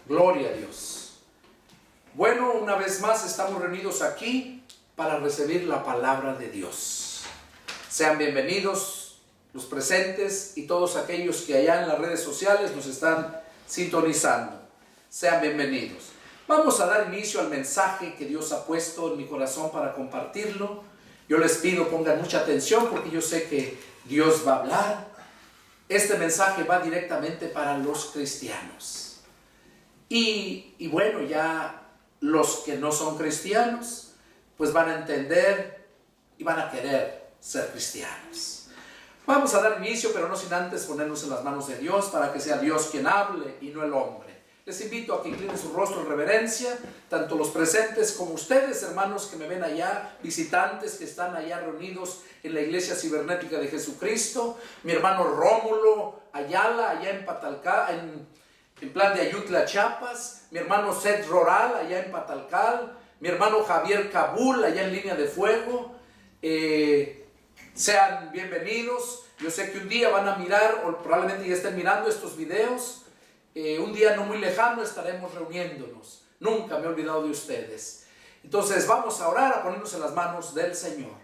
Gloria a Dios. Bueno, una vez más estamos reunidos aquí para recibir la palabra de Dios. Sean bienvenidos los presentes y todos aquellos que allá en las redes sociales nos están sintonizando. Sean bienvenidos. Vamos a dar inicio al mensaje que Dios ha puesto en mi corazón para compartirlo. Yo les pido pongan mucha atención porque yo sé que Dios va a hablar. Este mensaje va directamente para los cristianos. Y bueno, ya los que no son cristianos, pues van a entender y van a querer ser cristianos. Vamos a dar inicio, pero no sin antes ponernos en las manos de Dios para que sea Dios quien hable y no el hombre. Les invito a que inclinen su rostro en reverencia, tanto los presentes como ustedes, hermanos que me ven allá, visitantes que están allá reunidos en la Iglesia Cibernética de Jesucristo, mi hermano Rómulo Ayala, allá en Patalcá, en plan de Ayutla, Chiapas, mi hermano Seth Roral, allá en Patalcal, mi hermano Javier Cabul, allá en Línea de Fuego. Sean bienvenidos. Yo sé que un día van a mirar, o probablemente ya estén mirando estos videos. Un día no muy lejano estaremos reuniéndonos. Nunca me he olvidado de ustedes. Entonces vamos a orar, a ponernos en las manos del Señor.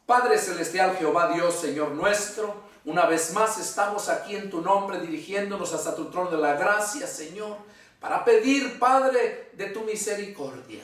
Padre Celestial, Jehová Dios, Señor nuestro, una vez más estamos aquí en tu nombre dirigiéndonos hasta tu trono de la gracia, Señor, para pedir, Padre, de tu misericordia,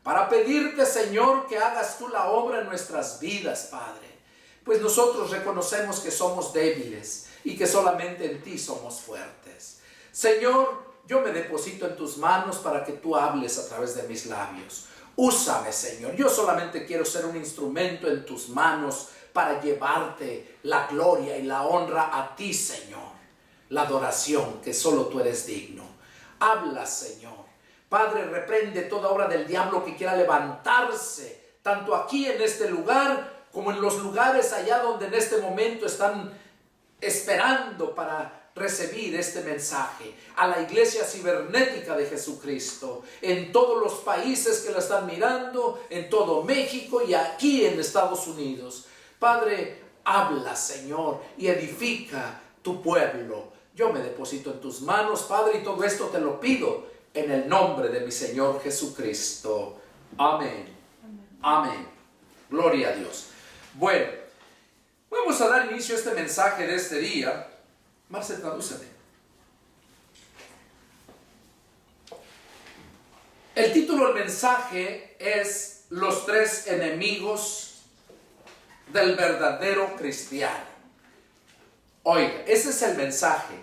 para pedirte, Señor, que hagas tú la obra en nuestras vidas, Padre, pues nosotros reconocemos que somos débiles y que solamente en ti somos fuertes. Señor, yo me deposito en tus manos para que tú hables a través de mis labios. Úsame, Señor, yo solamente quiero ser un instrumento en tus manos para llevarte la gloria y la honra a ti, Señor. La adoración que solo tú eres digno. Habla, Señor. Padre, reprende toda obra del diablo que quiera levantarse, tanto aquí en este lugar, como en los lugares allá donde en este momento están esperando para recibir este mensaje. A la Iglesia Cibernética de Jesucristo, en todos los países que la están mirando, en todo México y aquí en Estados Unidos. Padre, habla, Señor, y edifica tu pueblo. Yo me deposito en tus manos, Padre, y todo esto te lo pido en el nombre de mi Señor Jesucristo. Amén. Amén. Gloria a Dios. Bueno, vamos a dar inicio a este mensaje de este día. Marce, tradúceme. El título del mensaje es Los tres enemigos del verdadero cristiano. Oiga, ese es el mensaje.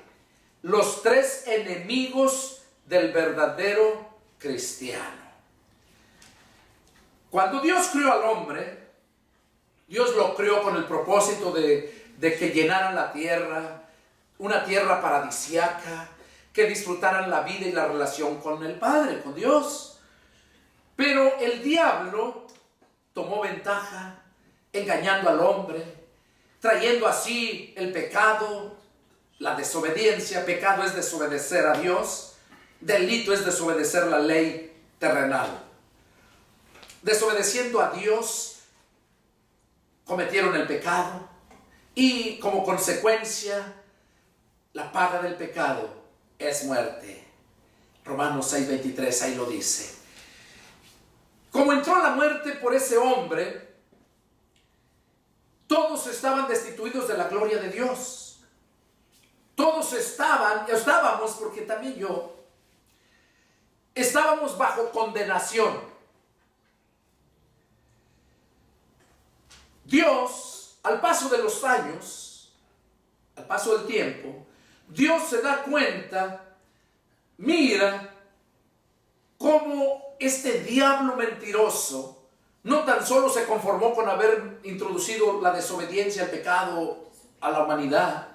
Los tres enemigos del verdadero cristiano. Cuando Dios creó al hombre, Dios lo creó con el propósito de que llenaran la tierra, una tierra paradisíaca, que disfrutaran la vida y la relación con el Padre, con Dios. Pero el diablo tomó ventaja, engañando al hombre, trayendo así el pecado, la desobediencia. Pecado es desobedecer a Dios, delito es desobedecer la ley terrenal. Desobedeciendo a Dios, cometieron el pecado y como consecuencia, la paga del pecado es muerte. Romanos 6:23, ahí lo dice. Como entró la muerte por ese hombre, todos estaban destituidos de la gloria de Dios. Todos estábamos, porque también yo, estábamos bajo condenación. Dios, al paso de los años, al paso del tiempo, Dios se da cuenta, mira cómo este diablo mentiroso no tan solo se conformó con haber introducido la desobediencia, el pecado a la humanidad,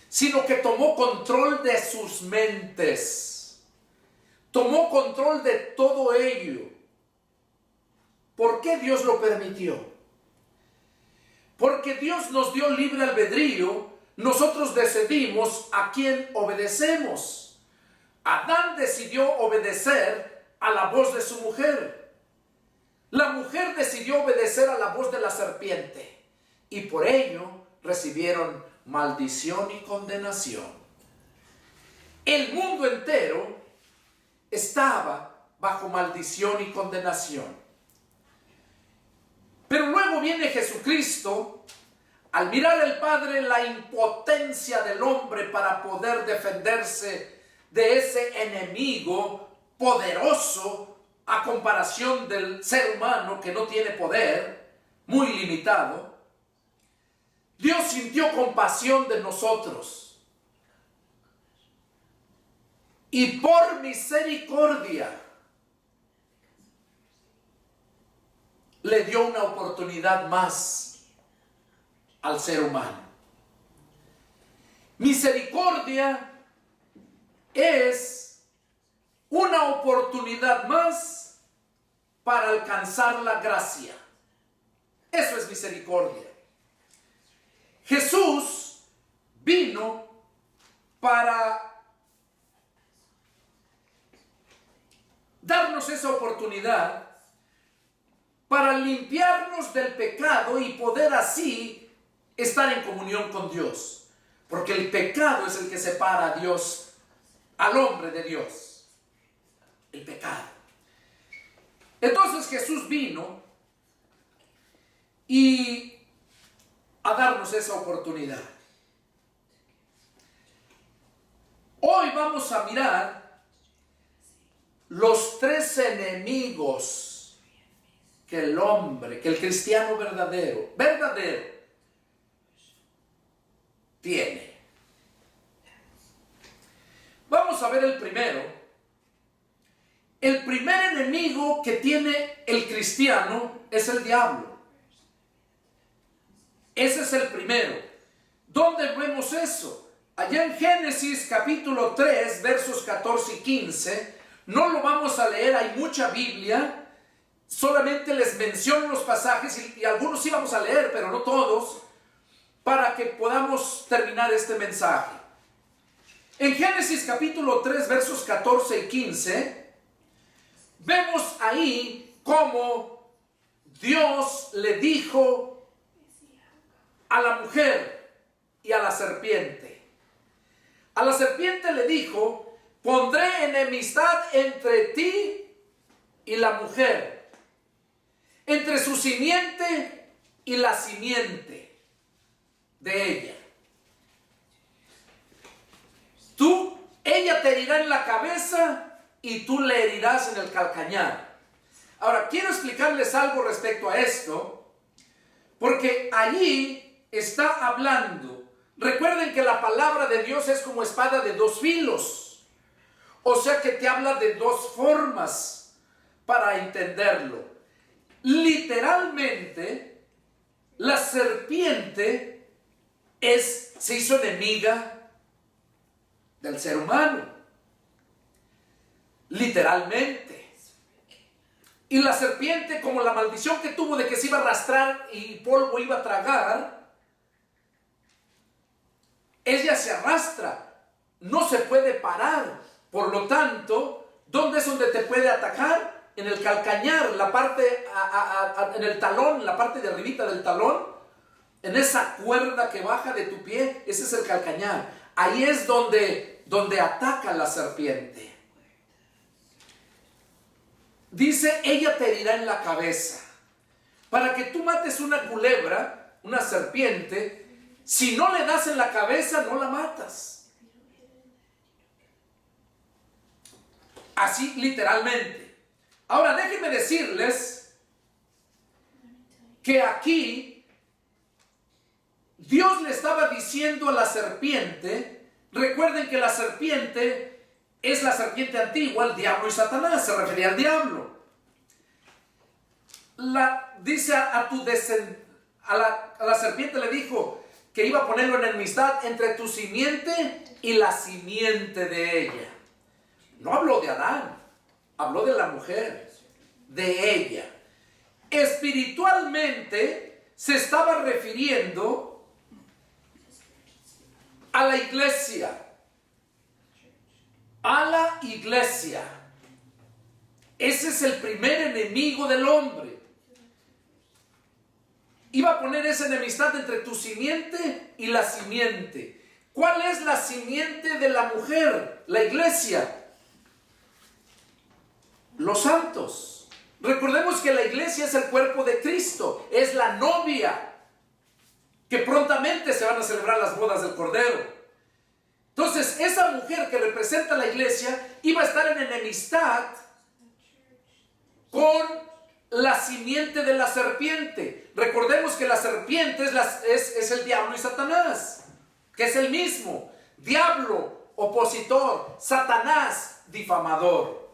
sino que tomó control de sus mentes, tomó control de todo ello. ¿Por qué Dios lo permitió? Porque Dios nos dio libre albedrío. Nosotros decidimos a quién obedecemos. Adán decidió obedecer a la voz de su mujer. La mujer decidió obedecer a la voz de la serpiente. Y por ello recibieron maldición y condenación. El mundo entero estaba bajo maldición y condenación. Pero luego viene Jesucristo, al mirar al Padre la impotencia del hombre para poder defenderse de ese enemigo poderoso a comparación del ser humano que no tiene poder, muy limitado. Dios sintió compasión de nosotros y por misericordia le dio una oportunidad más al ser humano. Misericordia es una oportunidad más para alcanzar la gracia. Eso es misericordia. Jesús vino para darnos esa oportunidad, para limpiarnos del pecado y poder así estar en comunión con Dios. Porque el pecado es el que separa a Dios, al hombre de Dios. El pecado. Entonces Jesús vino y a darnos esa oportunidad. Hoy vamos a mirar los tres enemigos que el hombre, que el cristiano verdadero tiene. Vamos a ver el primero. El primer enemigo que tiene el cristiano es el diablo. Ese es el primero. ¿Dónde vemos eso? Allá en Génesis capítulo 3, versos 14 y 15. No lo vamos a leer, hay mucha Biblia. Solamente les menciono los pasajes y algunos sí vamos a leer, pero no todos, para que podamos terminar este mensaje. En Génesis capítulo 3, versos 14 y 15, vemos ahí cómo Dios le dijo a la mujer y a la serpiente. A la serpiente le dijo: pondré enemistad entre ti y la mujer, entre su simiente y la simiente de ella. Ella te herirá en la cabeza y tú le herirás en el calcañar. Ahora, quiero explicarles algo respecto a esto, porque allí está hablando. Recuerden que la palabra de Dios es como espada de dos filos. O sea que te habla de dos formas para entenderlo. Literalmente, la serpiente se hizo enemiga del ser humano. Literalmente. Y la serpiente, como la maldición que tuvo de que se iba a arrastrar y polvo iba a tragar, ella se arrastra, no se puede parar. Por lo tanto, ¿dónde es donde te puede atacar? En el calcañar, la parte, en el talón, la parte de arribita del talón, en esa cuerda que baja de tu pie, ese es el calcañar. Ahí es donde ataca la serpiente. Dice, ella te herirá en la cabeza. Para que tú mates una culebra, una serpiente, si no le das en la cabeza, no la matas. Así literalmente. Ahora déjenme decirles que aquí Dios le estaba diciendo a la serpiente, recuerden que la serpiente es la serpiente antigua, el diablo y Satanás, se refería al diablo. Dice a la serpiente le dijo que iba a ponerlo en enemistad entre tu simiente y la simiente de ella. No habló de Adán, habló de la mujer, de ella. Espiritualmente se estaba refiriendo a la iglesia. A la iglesia. Ese es el primer enemigo del hombre. Iba a poner esa enemistad entre tu simiente y la simiente. ¿Cuál es la simiente de la mujer? La iglesia. los santos. Recordemos que la iglesia es el cuerpo de Cristo, es la novia, que prontamente se van a celebrar las bodas del Cordero. Entonces, esa mujer que representa a la iglesia iba a estar en enemistad con la simiente de la serpiente. Recordemos que la serpiente es el diablo y Satanás, que es el mismo. Diablo, opositor; Satanás, difamador.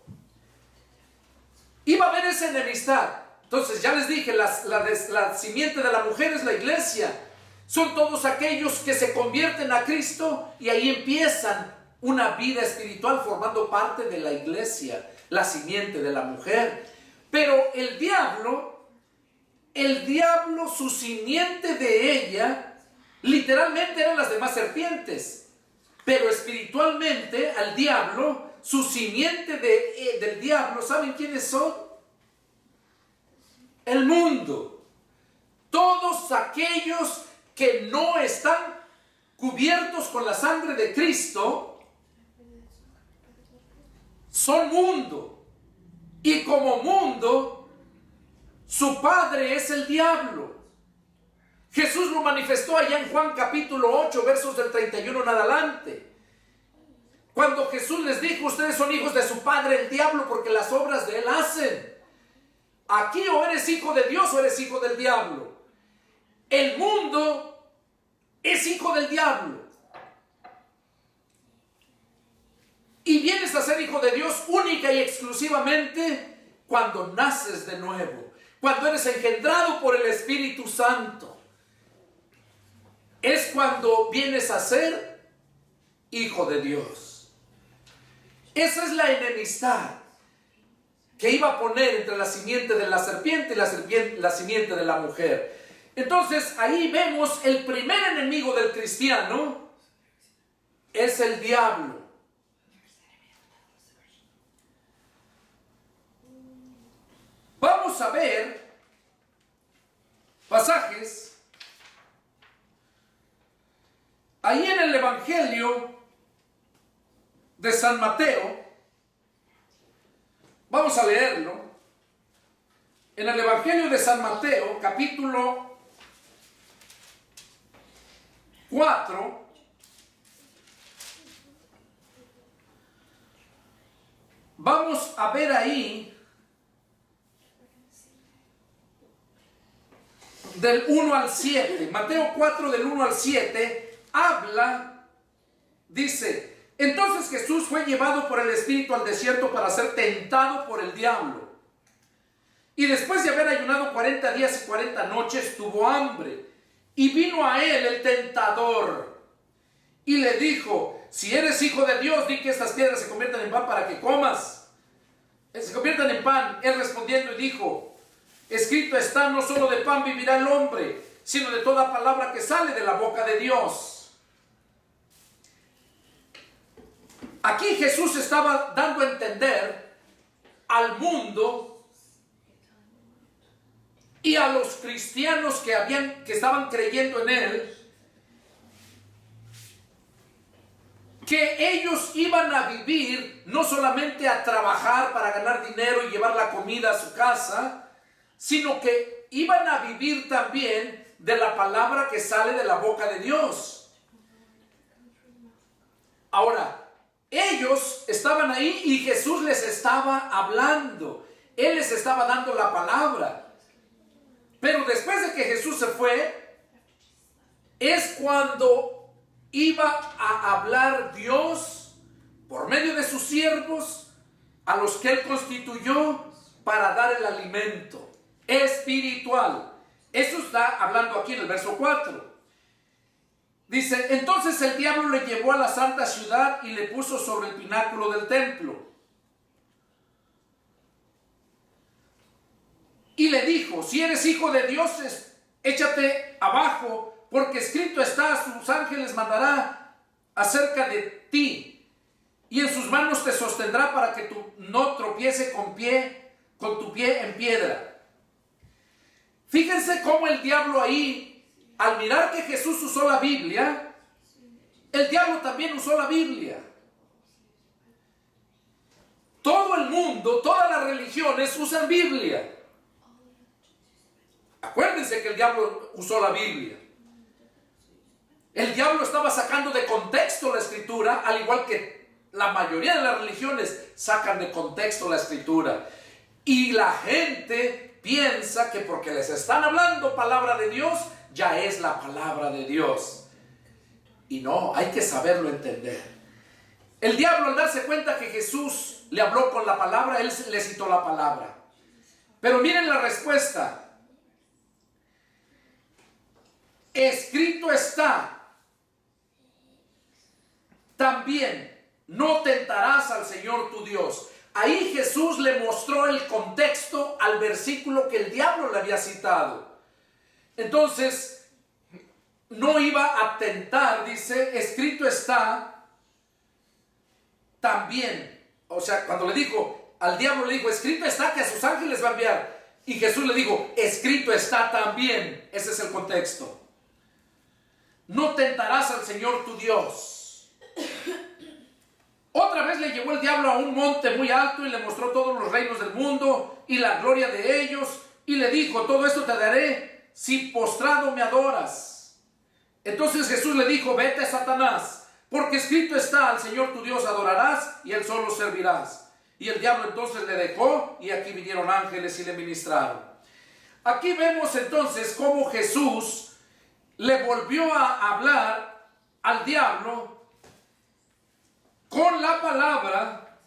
Iba a haber esa enemistad. Entonces, ya les dije, la simiente de la mujer es la iglesia. Son todos aquellos que se convierten a Cristo y ahí empiezan una vida espiritual formando parte de la iglesia, la simiente de la mujer. Pero el diablo, su simiente de ella, literalmente eran las demás serpientes. Pero espiritualmente al diablo, su simiente del diablo, ¿saben quiénes son? El mundo. Todos aquellos que no están cubiertos con la sangre de Cristo son mundo. Y como mundo, su padre es el diablo. Jesús lo manifestó allá en Juan capítulo 8, versos del 31 en adelante. Cuando Jesús les dijo: ustedes son hijos de su padre el diablo, porque las obras de él hacen. Aquí o eres hijo de Dios o eres hijo del diablo. El mundo es hijo del diablo. Y vienes a ser hijo de Dios única y exclusivamente cuando naces de nuevo, cuando eres engendrado por el Espíritu Santo. Es cuando vienes a ser hijo de Dios. Esa es la enemistad que iba a poner entre la simiente de la serpiente y la simiente de la mujer. Entonces ahí vemos el primer enemigo del cristiano es el diablo. Vamos a ver pasajes ahí en el Evangelio de San Mateo. Vamos a leerlo. En el Evangelio de San Mateo, capítulo 4, vamos a ver ahí del 1 al 7. Mateo 4 del 1 al 7 habla, dice: entonces Jesús fue llevado por el Espíritu al desierto para ser tentado por el diablo. Y después de haber ayunado 40 días y 40 noches, tuvo hambre. Y vino a él el tentador y le dijo: si eres hijo de Dios, di que estas piedras se conviertan en pan para que comas. Se conviertan en pan. Él respondiendo y dijo: escrito está, no solo de pan vivirá el hombre, sino de toda palabra que sale de la boca de Dios. Aquí Jesús estaba dando a entender al mundo y a los cristianos que estaban creyendo en él, que ellos iban a vivir, no solamente a trabajar para ganar dinero y llevar la comida a su casa, sino que iban a vivir también de la palabra que sale de la boca de Dios. Ahora, ellos estaban ahí y Jesús les estaba hablando. Él les estaba dando la palabra. Pero después de que Jesús se fue, es cuando iba a hablar Dios por medio de sus siervos a los que Él constituyó para dar el alimento espiritual. Eso está hablando aquí en el verso 4. Dice: entonces el diablo le llevó a la santa ciudad y le puso sobre el pináculo del templo. Y le dijo: si eres hijo de Dios, échate abajo, porque escrito está, a sus ángeles mandará acerca de ti, y en sus manos te sostendrá para que tú no tropiece con tu pie en piedra. Fíjense cómo el diablo ahí, al mirar que Jesús usó la Biblia, el diablo también usó la Biblia. Todo el mundo mundo, todas las religiones usan Biblia. Acuérdense que el diablo usó la Biblia. El diablo estaba sacando de contexto la escritura, al igual que la mayoría de las religiones sacan de contexto la escritura. Y la gente piensa que porque les están hablando palabra de Dios, ya es la palabra de Dios. Y no, hay que saberlo entender. El diablo, al darse cuenta que Jesús le habló con la palabra, él le citó la palabra. Pero miren la respuesta. Escrito está. También no tentarás al Señor tu Dios. Ahí Jesús le mostró el contexto al versículo que el diablo le había citado. Entonces, no iba a tentar, dice, escrito está también. O sea, cuando le dijo, al diablo le dijo, escrito está que a sus ángeles va a enviar. Y Jesús le dijo, escrito está también. Ese es el contexto. No tentarás al Señor tu Dios. Otra vez le llevó el diablo a un monte muy alto y le mostró todos los reinos del mundo y la gloria de ellos. Y le dijo, todo esto te daré si postrado me adoras. Entonces Jesús le dijo, vete, Satanás, porque escrito está, al Señor tu Dios adorarás y él solo servirás. Y el diablo entonces le dejó y aquí vinieron ángeles y le ministraron. Aquí vemos entonces cómo Jesús le volvió a hablar al diablo con la palabra,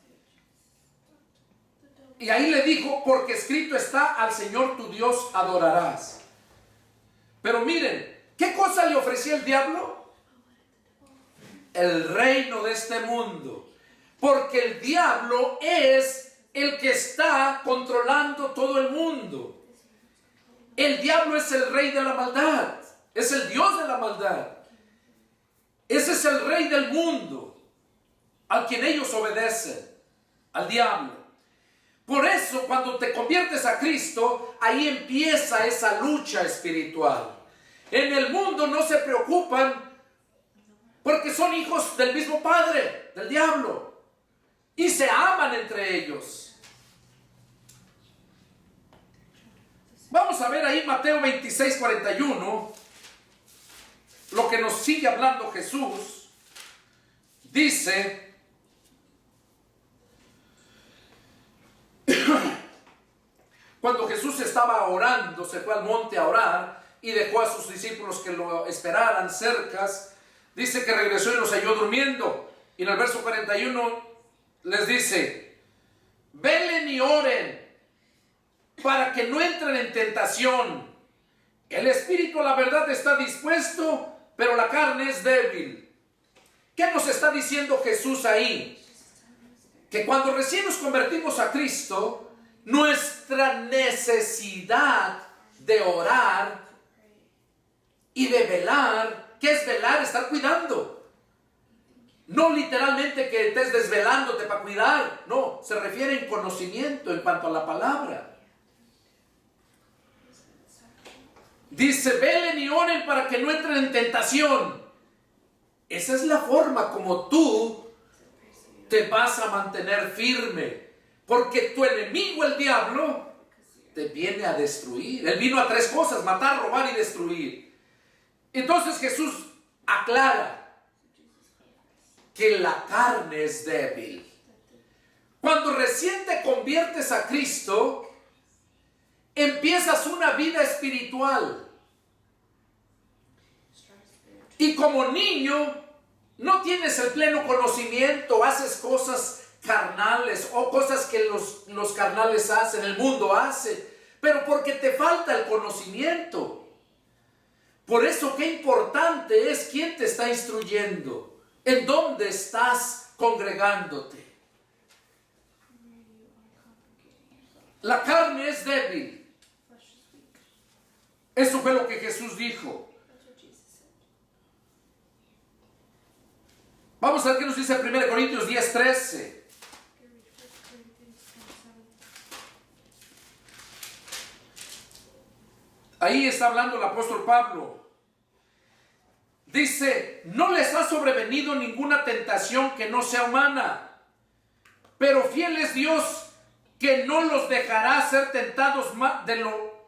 y ahí le dijo, porque escrito está, al Señor tu Dios adorarás. Pero miren, ¿qué cosa le ofrecía el diablo? El reino de este mundo, porque el diablo es el que está controlando todo el mundo. El diablo es el rey de la maldad, es el Dios de la maldad. Ese es el rey del mundo, al quien ellos obedecen, al diablo. Por eso, cuando te conviertes a Cristo, ahí empieza esa lucha espiritual. En el mundo no se preocupan porque son hijos del mismo padre, del diablo, y se aman entre ellos. Vamos a ver ahí Mateo 26:41, lo que nos sigue hablando Jesús. Dice, cuando Jesús estaba orando, se fue al monte a orar y dejó a sus discípulos que lo esperaran cerca. Dice que regresó y los halló durmiendo. Y en el verso 41 les dice, velen y oren para que no entren en tentación. El espíritu, la verdad, está dispuesto, pero la carne es débil. ¿Qué nos está diciendo Jesús ahí? Que cuando recién nos convertimos a Cristo, nuestra necesidad de orar y de velar, ¿qué es velar? Estar cuidando. No literalmente que estés desvelándote para cuidar, no, se refiere en conocimiento en cuanto a la palabra. Dice, velen y oren para que no entren en tentación. Esa es la forma como tú te vas a mantener firme. Porque tu enemigo, el diablo, te viene a destruir. Él vino a tres cosas: matar, robar y destruir. Entonces Jesús aclara que la carne es débil. Cuando recién te conviertes a Cristo, empiezas una vida espiritual. Y como niño, no tienes el pleno conocimiento, haces cosas carnales o cosas que los carnales hacen, el mundo hace, pero porque te falta el conocimiento. Por eso qué importante es quién te está instruyendo, en dónde estás congregándote. La carne es débil. Eso fue lo que Jesús dijo. Vamos a ver qué nos dice 1 Corintios 10:13. Ahí está hablando el apóstol Pablo. Dice, no les ha sobrevenido ninguna tentación que no sea humana, pero fiel es Dios, que no los dejará ser tentados más de lo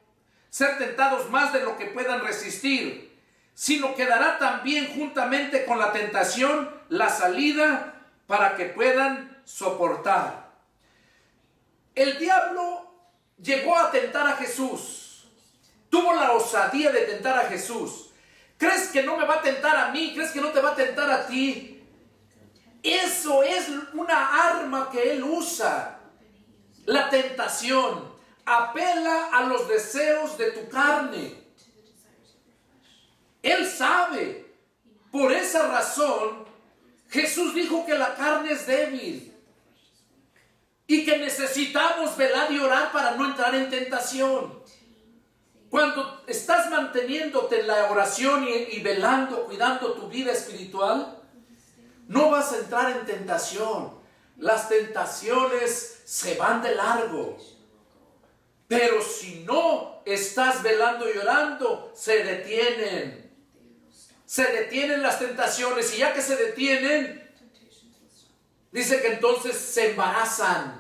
que puedan resistir, sino que dará también juntamente con la tentación la salida para que puedan soportar. El diablo llegó a tentar a Jesús, tuvo la osadía de tentar a Jesús. ¿Crees que no me va a tentar a mí? ¿Crees que no te va a tentar a ti? Eso es una arma que él usa. La tentación apela a los deseos de tu carne. Él sabe. Por esa razón, Jesús dijo que la carne es débil y que necesitamos velar y orar para no entrar en tentación. Cuando estás manteniéndote en la oración y velando, cuidando tu vida espiritual, no vas a entrar en tentación. Las tentaciones se van de largo. Pero si no estás velando y orando, se detienen. Se detienen las tentaciones, y ya que se detienen, dice que entonces se embarazan.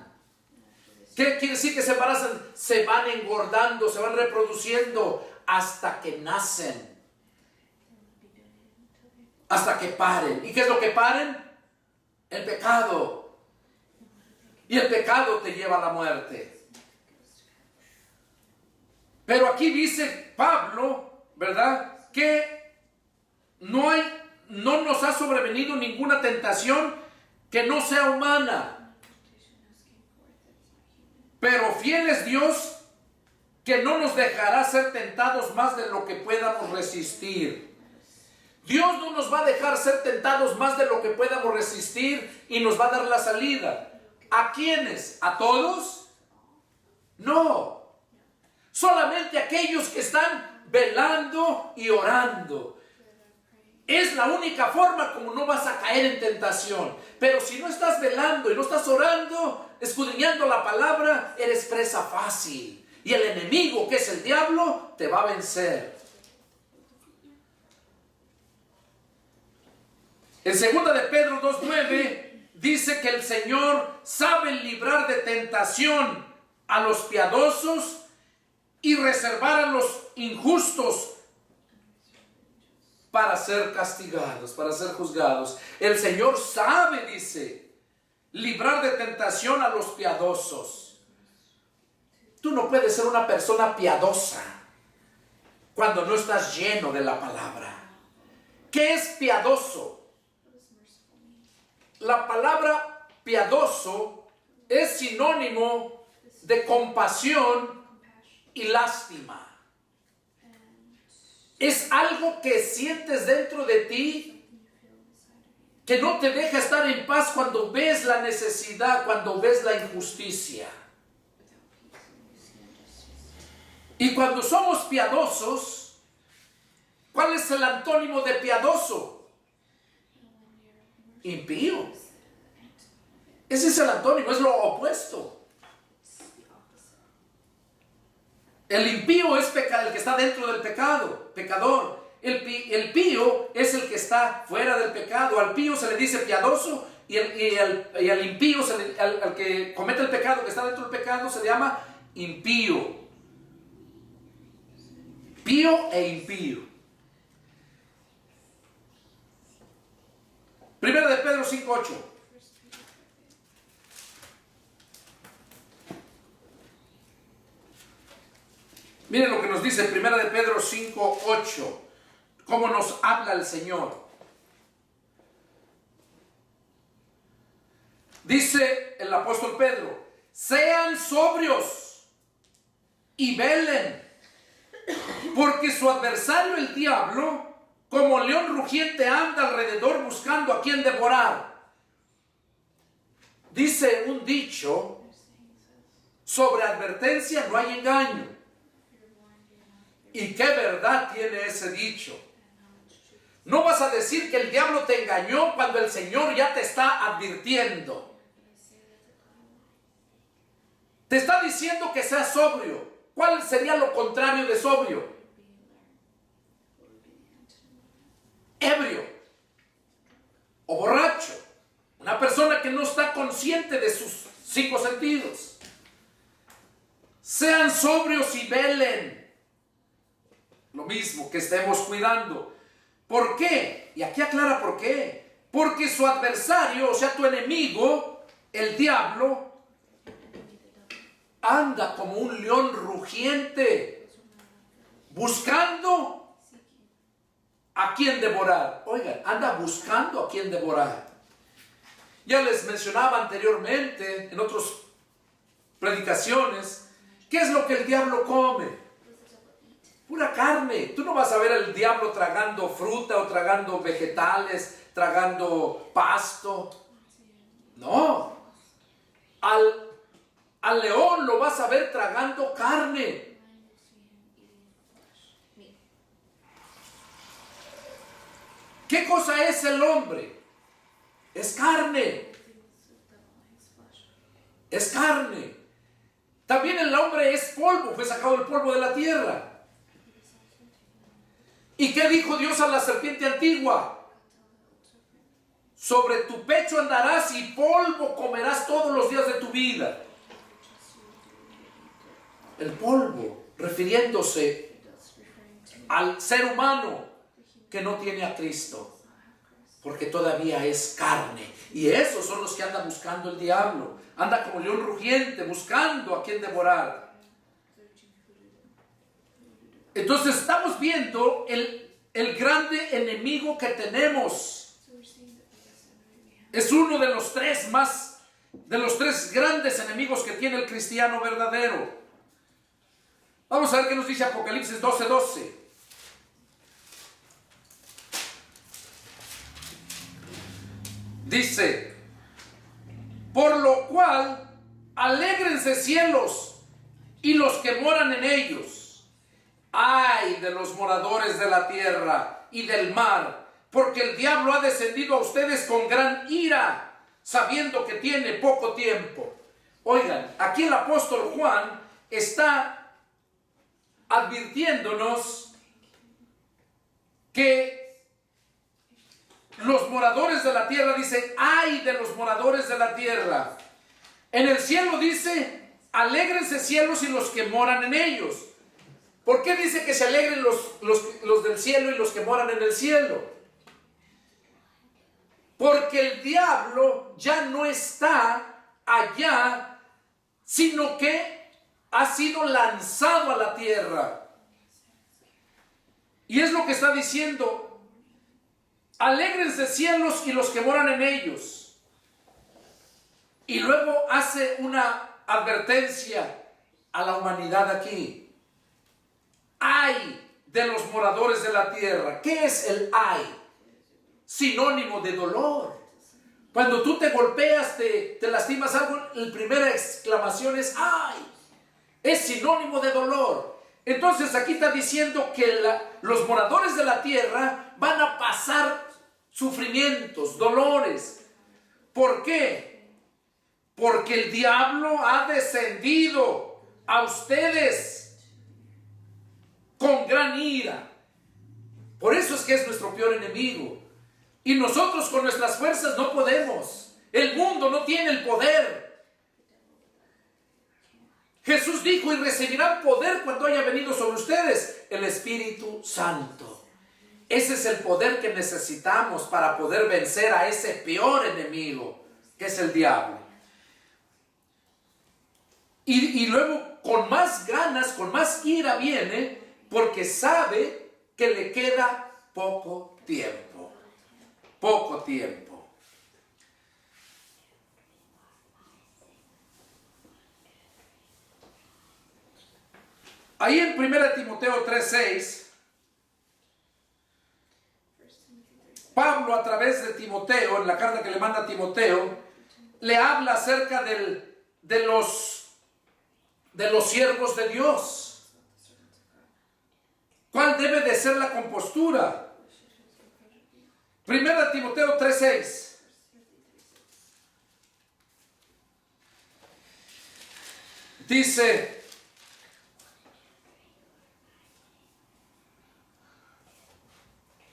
¿Qué quiere decir que se embarazan? Se van engordando, se van reproduciendo hasta que nacen. Hasta que paren. ¿Y qué es lo que paren? El pecado. Y el pecado te lleva a la muerte. Pero aquí dice Pablo, ¿verdad?, que no nos ha sobrevenido ninguna tentación que no sea humana. Pero fiel es Dios, que no nos dejará ser tentados más de lo que podamos resistir. Dios no nos va a dejar ser tentados más de lo que podamos resistir y nos va a dar la salida. ¿A quiénes? ¿A todos? No. Solamente aquellos que están velando y orando. Es la única forma como no vas a caer en tentación. Pero si no estás velando y no estás orando, escudriñando la palabra, eres presa fácil. Y el enemigo, que es el diablo, te va a vencer. En 2 de Pedro 2:9 dice que el Señor sabe librar de tentación a los piadosos y reservar a los injustos para ser castigados, para ser juzgados. El Señor sabe, dice, librar de tentación a los piadosos. Tú no puedes ser una persona piadosa cuando no estás lleno de la palabra. ¿Qué es piadoso? La palabra piadoso es sinónimo de compasión y lástima. Es algo que sientes dentro de ti, que no te deja estar en paz cuando ves la necesidad, cuando ves la injusticia. Y cuando somos piadosos, ¿cuál es el antónimo de piadoso? Impío. Ese es el antónimo, es lo opuesto. El impío es el que está dentro del pecado, pecador. El pío es el que está fuera del pecado. Al pío se le dice piadoso y al impío, al que comete el pecado, que está dentro del pecado, se le llama impío. Pío e impío. Primera de Pedro 5:8. Miren lo que nos dice Primera de Pedro 5:8. Cómo nos habla el Señor. Dice el apóstol Pedro: sean sobrios y velen, porque su adversario el diablo, como león rugiente, anda alrededor buscando a quien devorar. Dice un dicho: sobre advertencia no hay engaño. ¿Y qué verdad tiene ese dicho? No vas a decir que el diablo te engañó cuando el Señor ya te está advirtiendo. Te está diciendo que seas sobrio. ¿Cuál sería lo contrario de sobrio? Ebrio o borracho. Una persona que no está consciente de sus 5 sentidos. sean sobrios y velen. Lo mismo, que estemos cuidando. ¿Por qué? Y aquí aclara por qué. Porque su adversario, o sea, tu enemigo, el diablo, anda como un león rugiente, buscando a quien devorar. Oigan, anda buscando a quien devorar. Ya les mencionaba anteriormente, en otras predicaciones, ¿qué es lo que el diablo come? Pura carne. Tú no vas a ver al diablo tragando fruta o tragando vegetales, tragando pasto. No. Al león lo vas a ver tragando carne. ¿Qué cosa es el hombre? Es carne. Es carne. También el hombre es polvo, fue sacado del polvo de la tierra. ¿Y qué dijo Dios a la serpiente antigua? Sobre tu pecho andarás y polvo comerás todos los días de tu vida. El polvo, refiriéndose al ser humano que no tiene a Cristo, porque todavía es carne. Y esos son los que anda buscando el diablo. Anda como león rugiente, buscando a quien devorar. Entonces estamos viendo el grande enemigo que tenemos. Es uno de los tres grandes enemigos que tiene el cristiano verdadero. Vamos a ver qué nos dice Apocalipsis 12:12. Dice: por lo cual, alégrense cielos y los que moran en ellos. Ay de los moradores de la tierra y del mar, porque el diablo ha descendido a ustedes con gran ira, sabiendo que tiene poco tiempo. Oigan, aquí el apóstol Juan está advirtiéndonos que los moradores de la tierra, dice, ay de los moradores de la tierra. En el cielo dice, alégrense cielos y los que moran en ellos. ¿Por qué dice que se alegren los del cielo y los que moran en el cielo? Porque el diablo ya no está allá, sino que ha sido lanzado a la tierra. Y es lo que está diciendo: alégrense cielos y los que moran en ellos. Y luego hace una advertencia a la humanidad aquí. Ay de los moradores de la tierra. ¿Qué es el ay? Sinónimo de dolor. Cuando tú te golpeas, te lastimas algo, la primera exclamación es ay. Es sinónimo de dolor. Entonces aquí está diciendo que los moradores de la tierra van a pasar sufrimientos, dolores. ¿Por qué? Porque el diablo ha descendido a ustedes con gran ira. Por eso es que es nuestro peor enemigo. Y nosotros con nuestras fuerzas no podemos. El mundo no tiene el poder. Jesús dijo: y recibirán poder cuando haya venido sobre ustedes el Espíritu Santo. Ese es el poder que necesitamos para poder vencer a ese peor enemigo, que es el diablo. Y luego con más ganas, con más ira viene, porque sabe que le queda poco tiempo. Poco tiempo. Ahí en 1 Timoteo 3:6, Pablo, a través de Timoteo, en la carta que le manda a Timoteo, le habla acerca de los siervos de Dios. ¿Cuál debe de ser la compostura? 1 Timoteo 3:6. Dice: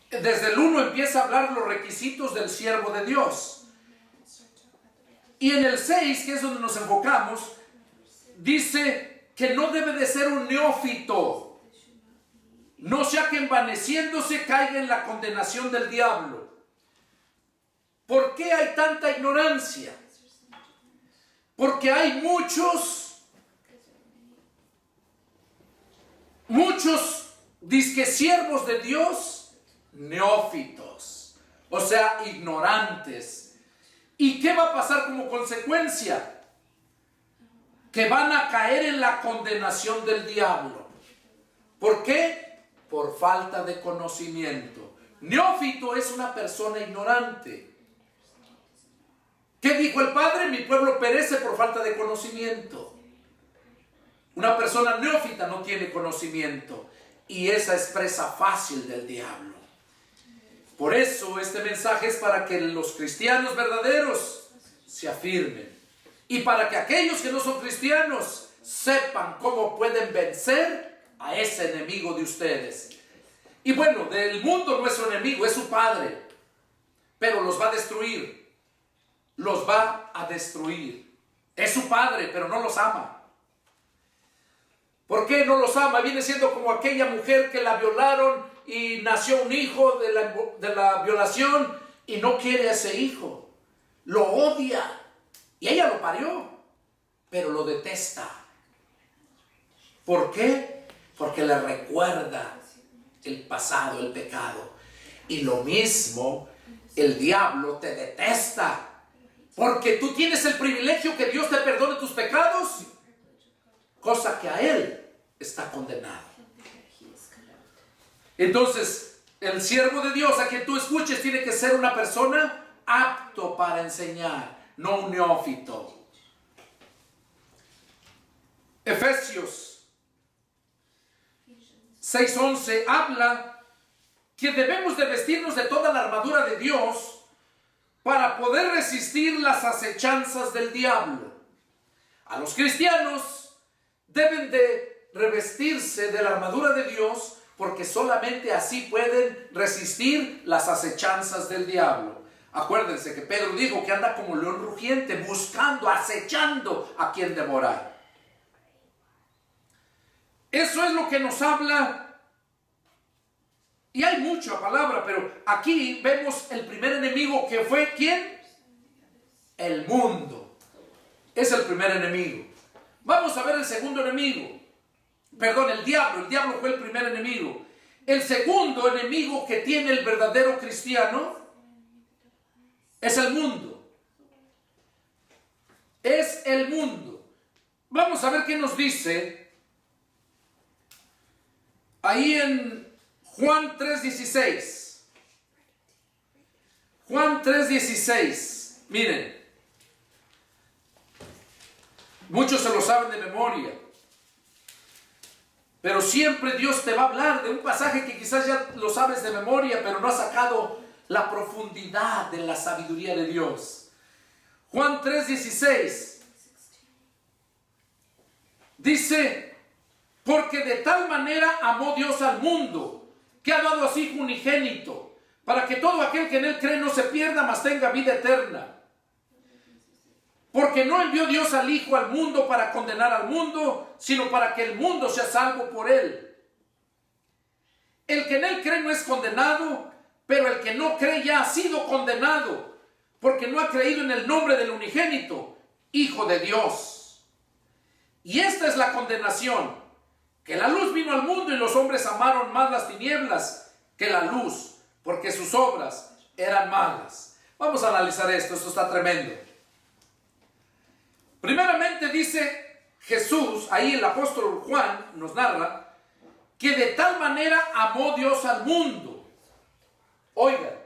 desde el 1 empieza a hablar los requisitos del siervo de Dios. Y en el 6, que es donde nos enfocamos, dice: que no debe de ser un neófito, no sea que envaneciéndose caiga en la condenación del diablo. ¿Por qué hay tanta ignorancia? Porque hay muchos disque siervos de Dios, neófitos, o sea, ignorantes. ¿Y qué va a pasar como consecuencia? Que van a caer en la condenación del diablo. ¿Por qué? Por falta de conocimiento. Neófito es una persona ignorante. ¿Qué dijo el Padre? Mi pueblo perece por falta de conocimiento. Una persona neófita no tiene conocimiento y esa es presa fácil del diablo. Por eso este mensaje es para que los cristianos verdaderos se afirmen y para que aquellos que no son cristianos sepan cómo pueden vencer a ese enemigo de ustedes. Y bueno, del mundo no es su enemigo, es su padre, pero los va a destruir. Los va a destruir. Es su padre, pero no los ama. ¿Por qué no los ama? Viene siendo como aquella mujer que la violaron y nació un hijo de la violación y no quiere a ese hijo. Lo odia. Y ella lo parió, pero lo detesta. ¿Por qué? Porque le recuerda el pasado, el pecado. Y lo mismo, el diablo te detesta. Porque tú tienes el privilegio que Dios te perdone tus pecados, cosa que a él está condenado. Entonces, el siervo de Dios a quien tú escuches tiene que ser una persona apto para enseñar, no un neófito. Efesios 6:11 habla que debemos de vestirnos de toda la armadura de Dios para poder resistir las acechanzas del diablo. A los cristianos deben de revestirse de la armadura de Dios porque solamente así pueden resistir las acechanzas del diablo. Acuérdense que Pedro dijo que anda como león rugiente buscando, acechando a quien devorar. Eso es lo que nos habla. Y hay mucha palabra, pero aquí vemos el primer enemigo que fue ¿quién? El mundo. Es el primer enemigo. Vamos a ver el segundo enemigo. Perdón, el diablo. El diablo fue el primer enemigo. El segundo enemigo que tiene el verdadero cristiano es el mundo. Es el mundo. Vamos a ver qué nos dice ahí en Juan 3:16. Juan 3:16. Miren. Muchos se lo saben de memoria. Pero siempre Dios te va a hablar de un pasaje que quizás ya lo sabes de memoria, pero no has sacado la profundidad de la sabiduría de Dios. Juan 3:16. Dice, porque de tal manera amó Dios al mundo, que ha dado a su Hijo unigénito, para que todo aquel que en él cree no se pierda, mas tenga vida eterna. Porque no envió Dios al Hijo al mundo para condenar al mundo, sino para que el mundo sea salvo por él. El que en él cree no es condenado, pero el que no cree ya ha sido condenado, porque no ha creído en el nombre del unigénito, Hijo de Dios. Y esta es la condenación, que la luz vino al mundo y los hombres amaron más las tinieblas que la luz, porque sus obras eran malas. Vamos a analizar esto está tremendo. Primeramente dice Jesús, ahí el apóstol Juan nos narra, que de tal manera amó Dios al mundo. Oigan,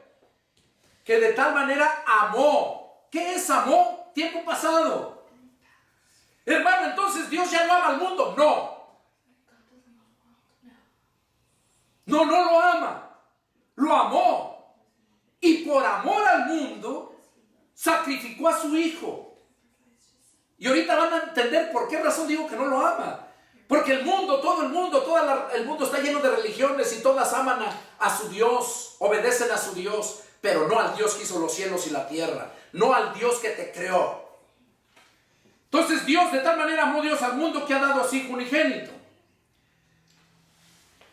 que de tal manera amó. ¿Qué es amó? Tiempo pasado. Hermano, entonces Dios ya no ama al mundo. No. No lo ama. Lo amó. Y por amor al mundo, sacrificó a su Hijo. Y ahorita van a entender por qué razón digo que no lo ama. Porque el mundo, todo el mundo, el mundo está lleno de religiones y todas aman a su Dios, obedecen a su Dios, pero no al Dios que hizo los cielos y la tierra, no al Dios que te creó. Entonces Dios, de tal manera amó Dios al mundo que ha dado a su Hijo unigénito.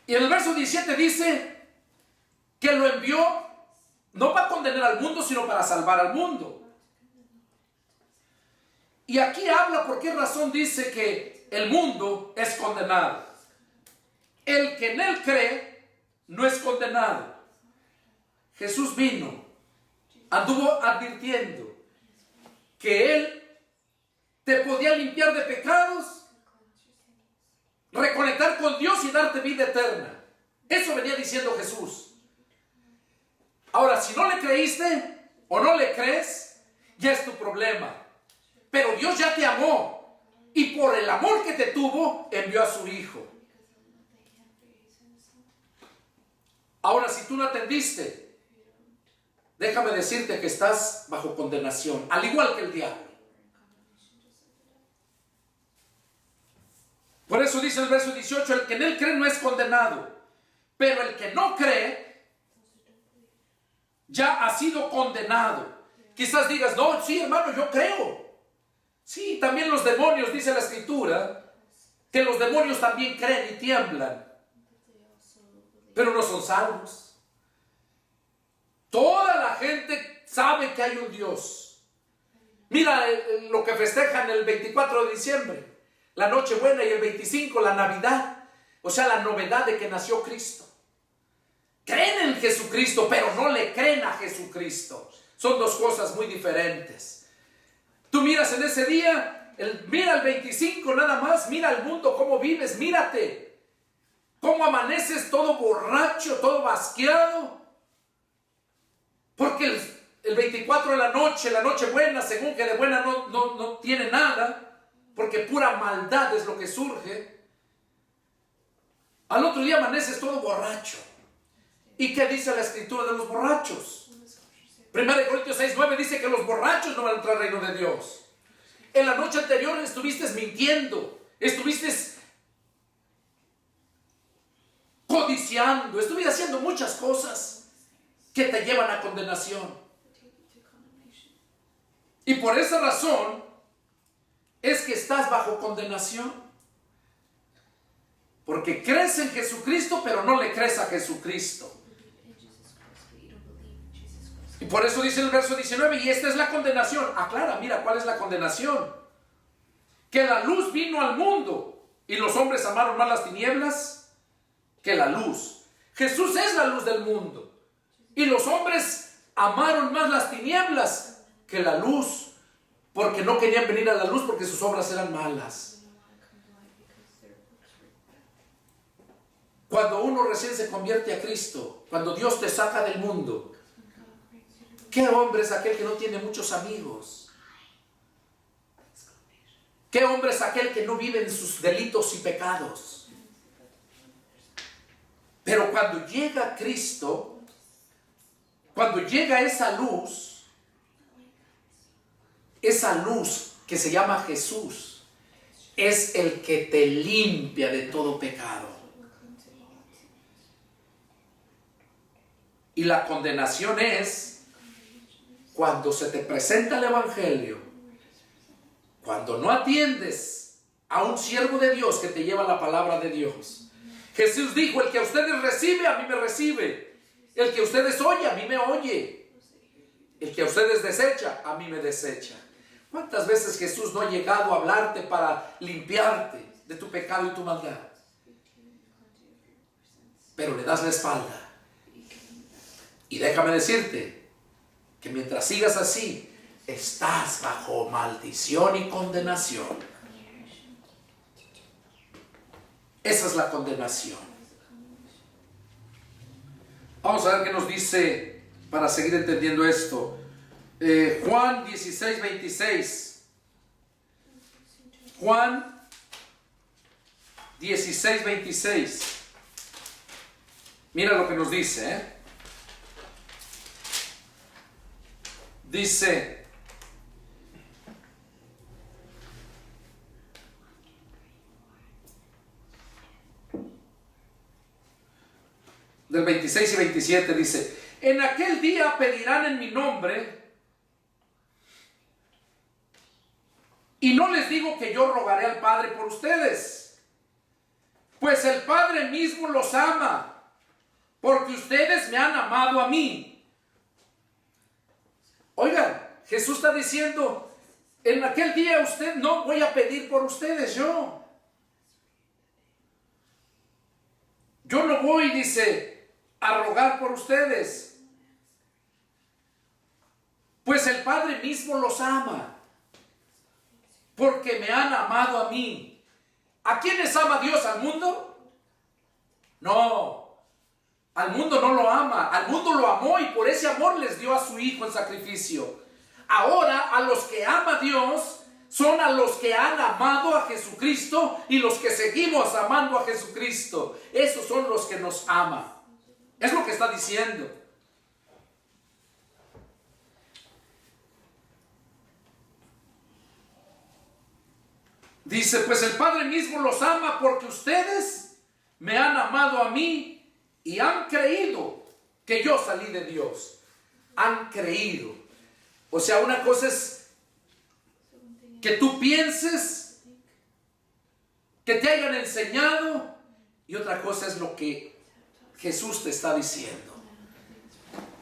Y en el verso 17 dice que lo envió no para condenar al mundo, sino para salvar al mundo. Y aquí habla por qué razón dice que el mundo es condenado. El que en él cree no es condenado. Jesús vino, anduvo advirtiendo que él te podía limpiar de pecados, reconectar con Dios y darte vida eterna. Eso venía diciendo Jesús. Ahora, si no le creíste o no le crees, ya es tu problema. Pero Dios ya te amó y por el amor que te tuvo, envió a su Hijo. Ahora, si tú no atendiste, déjame decirte que estás bajo condenación, al igual que el diablo. Por eso dice el verso 18, el que en él cree no es condenado, pero el que no cree ya ha sido condenado. Quizás digas, no, sí hermano, yo creo. Sí, también los demonios, dice la Escritura, que los demonios también creen y tiemblan, pero no son salvos. Toda la gente sabe que hay un Dios. Mira lo que festejan el 24 de diciembre, la Nochebuena, y el 25, la Navidad. O sea, la novedad de que nació Cristo. Creen en Jesucristo, pero no le creen a Jesucristo. Son dos cosas muy diferentes. Tú miras en ese día, mira el 25 nada más, mira el mundo, cómo vives, mírate. Cómo amaneces todo borracho, todo basqueado. Porque el 24 de la noche buena, según que de buena no tiene nada, porque pura maldad es lo que surge. Al otro día amaneces todo borracho. ¿Y qué dice la Escritura de los borrachos? 1 Corintios 6:9 dice que los borrachos no van a entrar al reino de Dios. En la noche anterior estuviste mintiendo, estuviste codiciando, estuviste haciendo muchas cosas que te llevan a condenación. Y por esa razón es que estás bajo condenación. Porque crees en Jesucristo, pero no le crees a Jesucristo. Y por eso dice el verso 19, y esta es la condenación. Aclara, mira, ¿cuál es la condenación? Que la luz vino al mundo y los hombres amaron más las tinieblas que la luz. Jesús es la luz del mundo y los hombres amaron más las tinieblas que la luz, porque no querían venir a la luz porque sus obras eran malas. Cuando uno recién se convierte a Cristo, cuando Dios te saca del mundo, ¿qué hombre es aquel que no tiene muchos amigos? ¿Qué hombre es aquel que no vive en sus delitos y pecados? Pero cuando llega Cristo, cuando llega esa luz que se llama Jesús, es el que te limpia de todo pecado. Y la condenación es cuando se te presenta el Evangelio, cuando no atiendes a un siervo de Dios que te lleva la palabra de Dios. Jesús dijo, el que a ustedes recibe, a mí me recibe. El que a ustedes oye, a mí me oye. El que a ustedes desecha, a mí me desecha. ¿Cuántas veces Jesús no ha llegado a hablarte para limpiarte de tu pecado y tu maldad? Pero le das la espalda. Y déjame decirte que mientras sigas así, estás bajo maldición y condenación. Esa es la condenación. Vamos a ver qué nos dice para seguir entendiendo esto. Juan 16:26. Juan 16:26. Mira lo que nos dice, Dice, del 26 y 27 dice, en aquel día pedirán en mi nombre Y no les digo que yo rogaré al Padre por ustedes, pues el Padre mismo los ama, porque ustedes me han amado a mí. Oigan, Jesús está diciendo, en aquel día usted no voy a pedir por ustedes yo. Yo no voy, dice, a rogar por ustedes, pues el Padre mismo los ama, porque me han amado a mí. ¿A quiénes ama Dios? ¿Al mundo? No, al mundo no lo ama, al mundo lo amó y por ese amor les dio a su Hijo en sacrificio. Ahora a los que ama Dios son a los que han amado a Jesucristo y los que seguimos amando a Jesucristo. Esos son los que nos aman. Es lo que está diciendo. Dice, pues el Padre mismo los ama porque ustedes me han amado a mí y han creído que yo salí de Dios. Han creído. O sea, una cosa es que tú pienses, que te hayan enseñado, y otra cosa es lo que Jesús te está diciendo.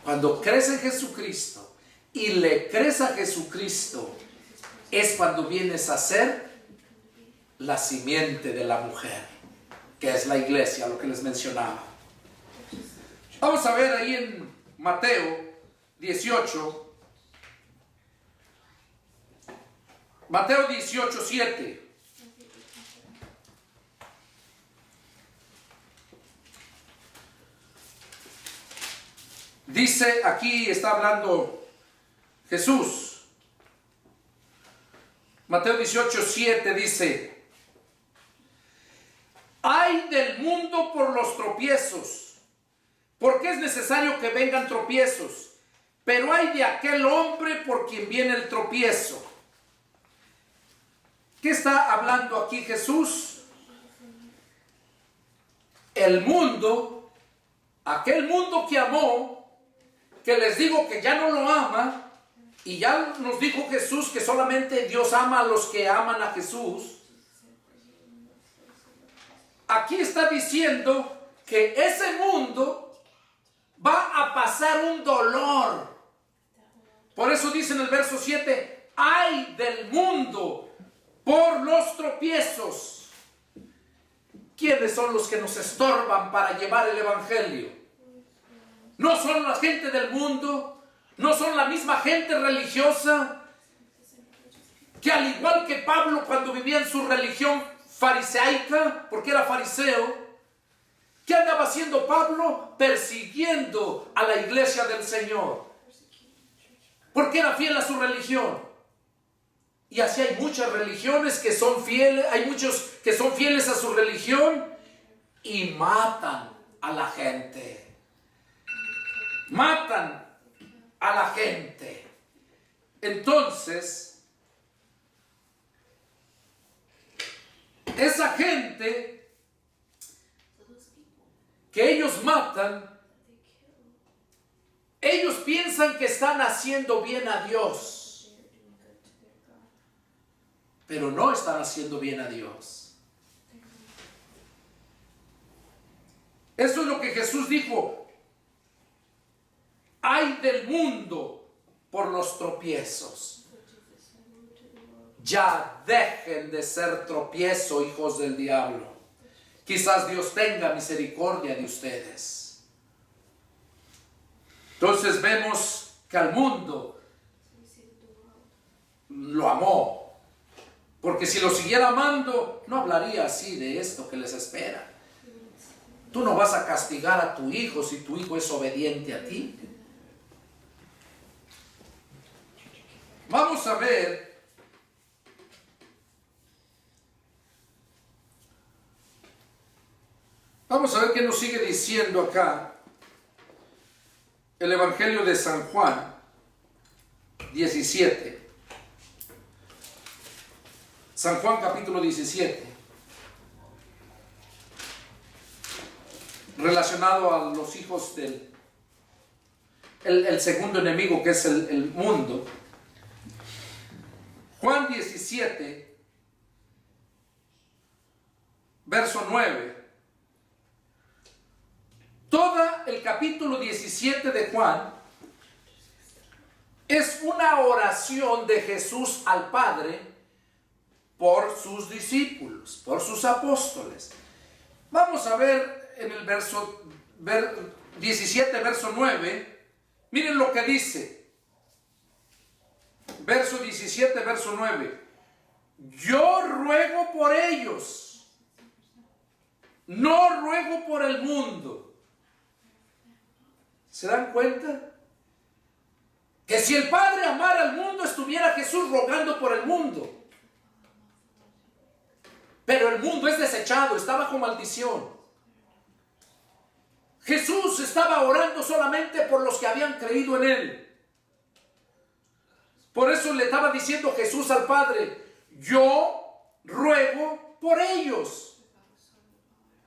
Cuando crees en Jesucristo y le crees a Jesucristo, es cuando vienes a ser la simiente de la mujer, que es la iglesia, lo que les mencionaba. Vamos a ver ahí en Mateo 18. Mateo 18, 7. Dice, aquí está hablando Jesús. Mateo 18, 7 dice: ay del mundo por los tropiezos, porque es necesario que vengan tropiezos, pero ay de aquel hombre por quien viene el tropiezo. ¿Qué está hablando aquí Jesús? El mundo, aquel mundo que amó, que les digo que ya no lo ama, y ya nos dijo Jesús que solamente Dios ama a los que aman a Jesús. Aquí está diciendo que ese mundo va a pasar un dolor. Por eso dice en el verso 7, ay del mundo por los tropiezos. ¿Quiénes son los que nos estorban para llevar el evangelio? No son la gente del mundo, no son la misma gente religiosa, que al igual que Pablo cuando vivía en su religión fariseica, porque era fariseo, ¿qué andaba haciendo Pablo? Persiguiendo a la iglesia del Señor, porque era fiel a su religión. Y así hay muchas religiones que son fieles, hay muchos que son fieles a su religión y matan a la gente. Matan a la gente. Entonces, esa gente que ellos matan, ellos piensan que están haciendo bien a Dios, pero no están haciendo bien a Dios. Eso es lo que Jesús dijo. Ay del mundo por los tropiezos. Ya dejen de ser tropiezo, hijos del diablo. Quizás Dios tenga misericordia de ustedes. Entonces vemos que al mundo lo amó. Porque si lo siguiera amando, no hablaría así de esto que les espera. Tú no vas a castigar a tu hijo si tu hijo es obediente a ti. Vamos a ver qué nos sigue diciendo acá el Evangelio de San Juan 17. San Juan capítulo 17, relacionado a los hijos del el segundo enemigo, que es el mundo. Juan 17, verso 9. Todo el capítulo 17 de Juan es una oración de Jesús al Padre por sus discípulos, por sus apóstoles. Vamos a ver en el verso 17, verso 9. Miren lo que dice. Verso 17, verso 9. Yo ruego por ellos, no ruego por el mundo. ¿Se dan cuenta? Que si el Padre amara al mundo, estuviera Jesús rogando por el mundo. Pero el mundo es desechado, está bajo maldición. Jesús estaba orando solamente por los que habían creído en Él. Por eso le estaba diciendo Jesús al Padre, yo ruego por ellos,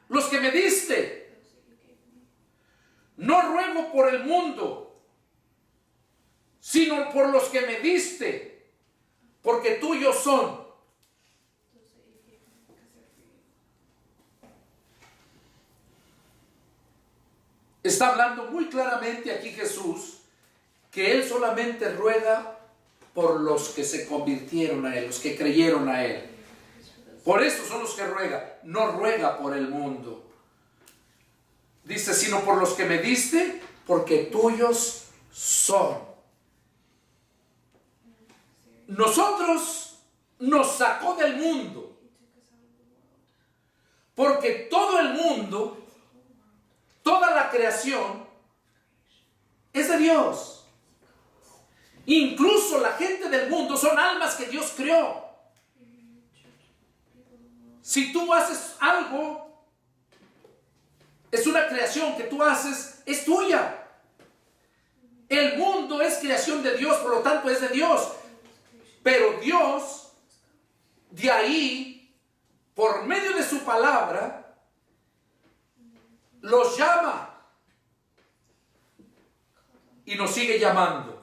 los que me diste. No ruego por el mundo, sino por los que me diste, porque tuyos son. Está hablando muy claramente aquí Jesús que Él solamente ruega por los que se convirtieron a Él, los que creyeron a Él. Por eso son los que ruega, no ruega por el mundo. Dice, sino por los que me diste, porque tuyos son. Nosotros nos sacó del mundo, porque todo el mundo, toda la creación es de Dios. Incluso la gente del mundo son almas que Dios creó. Si tú haces algo, es una creación que tú haces, es tuya. El mundo es creación de Dios, por lo tanto es de Dios. Pero Dios, de ahí, por medio de su palabra, los llama y nos sigue llamando.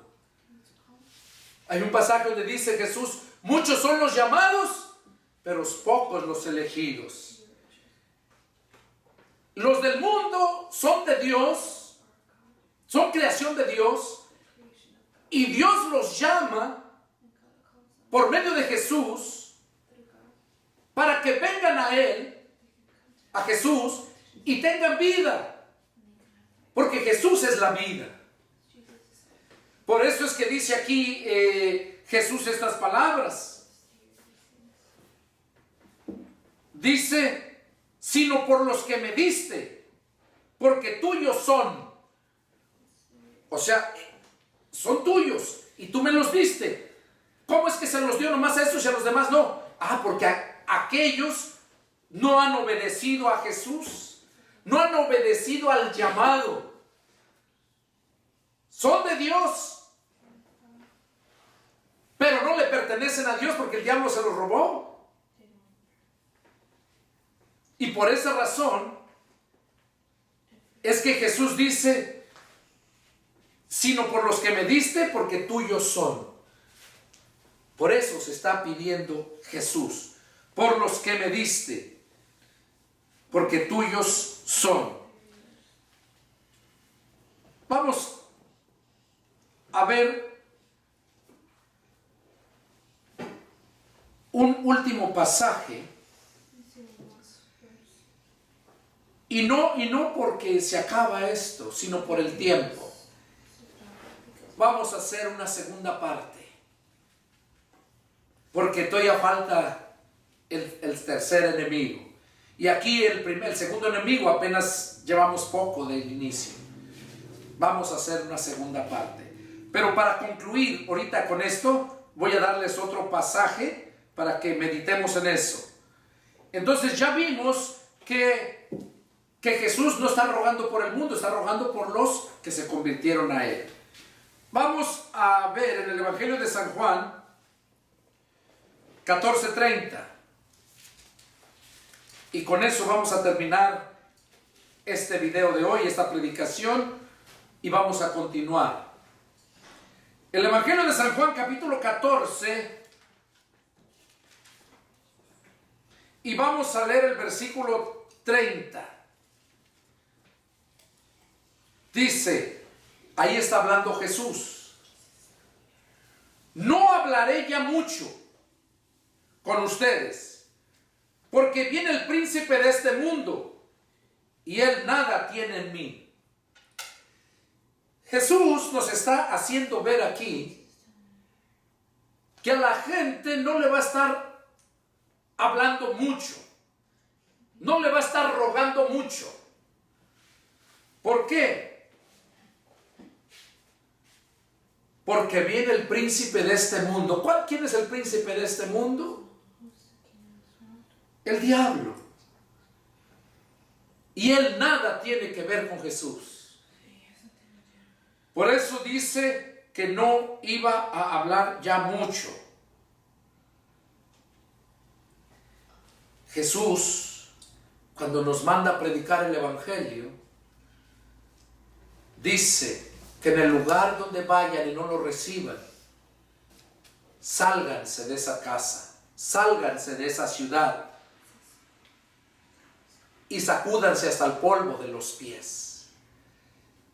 Hay un pasaje donde dice Jesús, muchos son los llamados, pero pocos los elegidos. Los del mundo son de Dios, son creación de Dios, y Dios los llama por medio de Jesús para que vengan a Él, a Jesús, y tengan vida, porque Jesús es la vida. Por eso es que dice aquí Jesús estas palabras. Dice, sino por los que me diste, porque tuyos son. O sea, son tuyos y tú me los diste. ¿Cómo es que se los dio nomás a estos y a los demás no? Porque aquellos no han obedecido a Jesús, no han obedecido al llamado. Son de Dios, pero no le pertenecen a Dios porque el diablo se los robó. Y por esa razón es que Jesús dice, sino por los que me diste, porque tuyos son. Por eso se está pidiendo Jesús, por los que me diste, porque tuyos son. Vamos a ver un último pasaje. Y no porque se acaba esto, sino por el tiempo. Vamos a hacer una segunda parte, porque todavía falta el tercer enemigo. Y aquí el segundo enemigo apenas llevamos poco del inicio. Vamos a hacer una segunda parte. Pero para concluir ahorita con esto, voy a darles otro pasaje para que meditemos en eso. Entonces ya vimos que Jesús no está rogando por el mundo, está rogando por los que se convirtieron a Él. Vamos a ver en el Evangelio de San Juan 14:30. Y con eso vamos a terminar este video de hoy, esta predicación, y vamos a continuar. El Evangelio de San Juan capítulo 14, Y vamos a leer el versículo 30. Dice, ahí está hablando Jesús: no hablaré ya mucho con ustedes, porque viene el príncipe de este mundo, y él nada tiene en mí. Jesús nos está haciendo ver aquí que a la gente no le va a estar hablando mucho, no le va a estar rogando mucho. ¿Por qué? Porque viene el príncipe de este mundo. ¿Quién es el príncipe de este mundo? El diablo. Y él nada tiene que ver con Jesús. Por eso dice que no iba a hablar ya mucho. Jesús, cuando nos manda a predicar el evangelio, dice que en el lugar donde vayan y no lo reciban, sálganse de esa casa, sálganse de esa ciudad y sacúdanse hasta el polvo de los pies.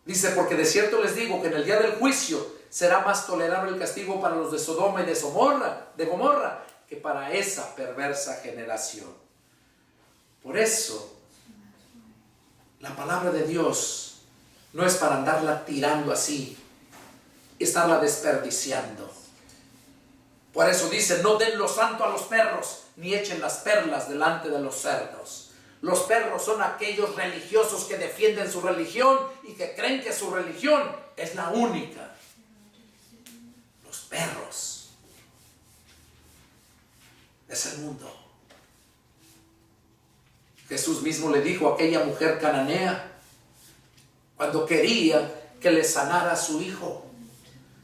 Dice, porque de cierto les digo que en el día del juicio será más tolerable el castigo para los de Sodoma y de Gomorra que para esa perversa generación. Por eso, la palabra de Dios no es para andarla tirando así, estarla desperdiciando. Por eso dice, no den lo santo a los perros, ni echen las perlas delante de los cerdos. Los perros son aquellos religiosos que defienden su religión y que creen que su religión es la única. Los perros es el mundo. Jesús mismo le dijo a aquella mujer cananea, cuando quería que le sanara a su hijo,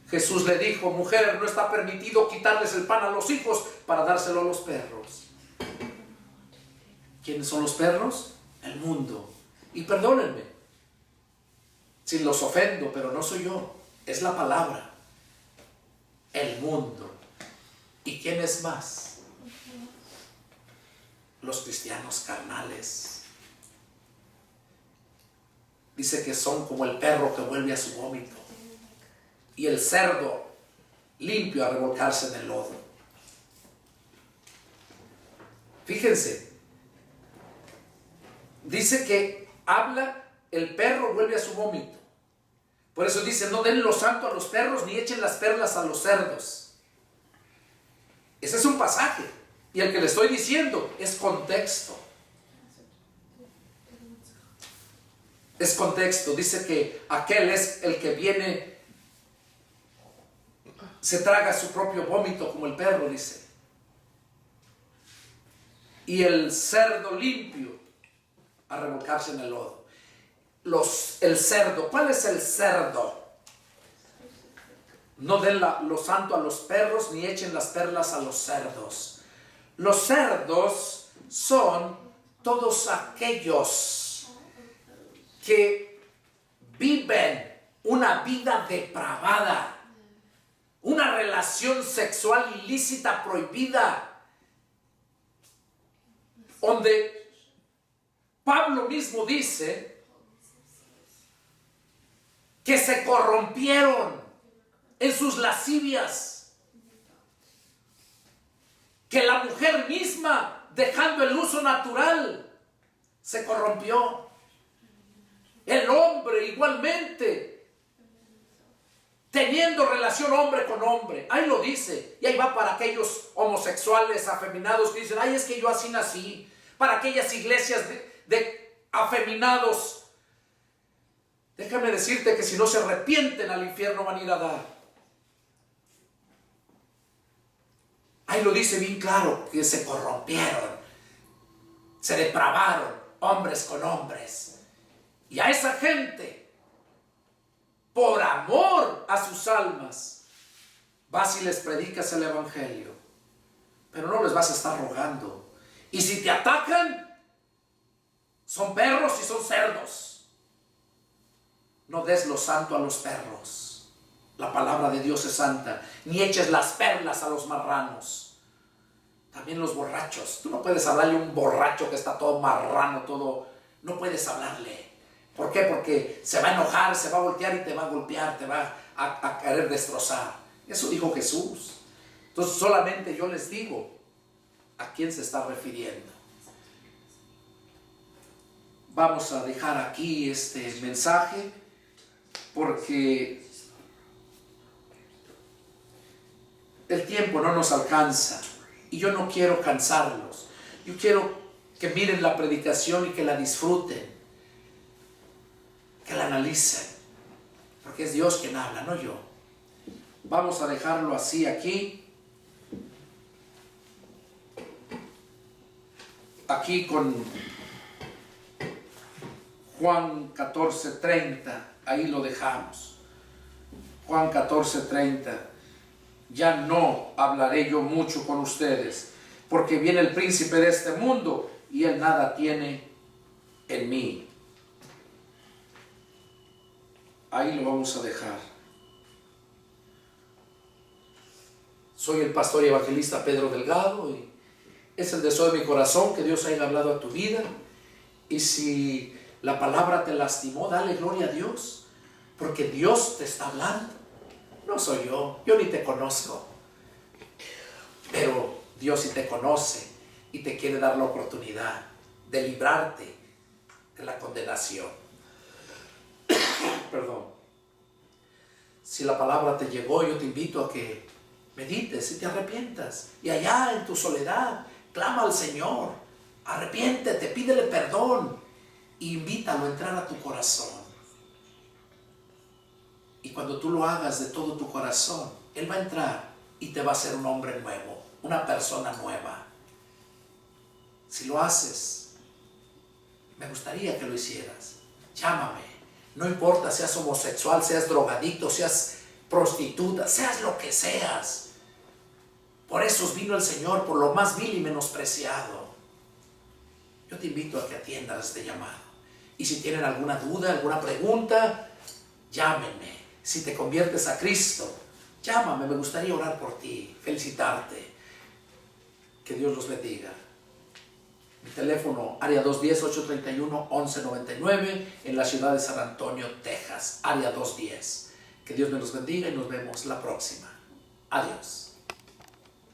Jesús le dijo, mujer, no está permitido quitarles el pan a los hijos para dárselo a los perros. ¿Quiénes son los perros? El mundo. Y perdónenme si los ofendo, pero no soy yo, es la palabra. El mundo. ¿Y quién es más? Los cristianos carnales. Dice que son como el perro que vuelve a su vómito y el cerdo limpio a revolcarse en el lodo. Fíjense, dice que habla, el perro vuelve a su vómito. Por eso dice, no den lo santo a los perros ni echen las perlas a los cerdos. Ese es un pasaje, y el que le estoy diciendo es contexto. Es contexto. Dice que aquel es el que viene, se traga su propio vómito como el perro, dice. Y el cerdo limpio a revolcarse en el lodo. El cerdo, ¿cuál es el cerdo? No den lo santo a los perros ni echen las perlas a los cerdos. Los cerdos son todos aquellos que viven una vida depravada, una relación sexual ilícita prohibida, donde Pablo mismo dice que se corrompieron en sus lascivias, que la mujer misma, dejando el uso natural, se corrompió. El hombre igualmente, teniendo relación hombre con hombre. Ahí lo dice. Y ahí va para aquellos homosexuales afeminados que dicen, ay, es que yo así nací. Para aquellas iglesias de afeminados. Déjame decirte que si no se arrepienten, al infierno van a ir a dar. Ahí lo dice bien claro, que se corrompieron, se depravaron, hombres con hombres. Y a esa gente, por amor a sus almas, vas y les predicas el evangelio, pero no les vas a estar rogando. Y si te atacan, son perros y son cerdos. No des lo santo a los perros. La palabra de Dios es santa. Ni eches las perlas a los marranos. También También los borrachos. Tú no puedes hablarle a un borracho que está todo marrano, todo. No puedes hablarle. ¿Por qué? Porque se va a enojar, se va a voltear y te va a golpear, te va a querer destrozar. Eso dijo Jesús. Entonces solamente yo les digo a quién se está refiriendo. Vamos a dejar aquí este mensaje porque el tiempo no nos alcanza y yo no quiero cansarlos. Yo quiero que miren la predicación y que la disfruten, que la analicen, porque es Dios quien habla, no yo. Vamos a dejarlo así aquí. Aquí con Juan 14:30, ahí lo dejamos. Juan 14:30. Ya no hablaré yo mucho con ustedes, porque viene el príncipe de este mundo y él nada tiene en mí. Ahí lo vamos a dejar. Soy el pastor y evangelista Pedro Delgado y es el deseo de mi corazón que Dios haya hablado a tu vida. Y si la palabra te lastimó, dale gloria a Dios, porque Dios te está hablando. No soy yo ni te conozco, pero Dios sí te conoce y te quiere dar la oportunidad de librarte de la condenación. Perdón. Si la palabra te llegó, yo te invito a que medites y te arrepientas. Y allá en tu soledad, clama al Señor, arrepiéntete, pídele perdón e invítalo a entrar a tu corazón. Y cuando tú lo hagas de todo tu corazón, Él va a entrar y te va a hacer un hombre nuevo, una persona nueva. Si lo haces, me gustaría que lo hicieras. Llámame. No importa, seas homosexual, seas drogadicto, seas prostituta, seas lo que seas. Por eso vino el Señor, por lo más vil y menospreciado. Yo te invito a que atiendas este llamado. Y si tienen alguna duda, alguna pregunta, llámenme. Si te conviertes a Cristo, llámame, me gustaría orar por ti, felicitarte. Que Dios los bendiga. Mi teléfono, área 210-831-1199, en la ciudad de San Antonio, Texas, área 210. Que Dios me los bendiga y nos vemos la próxima. Adiós.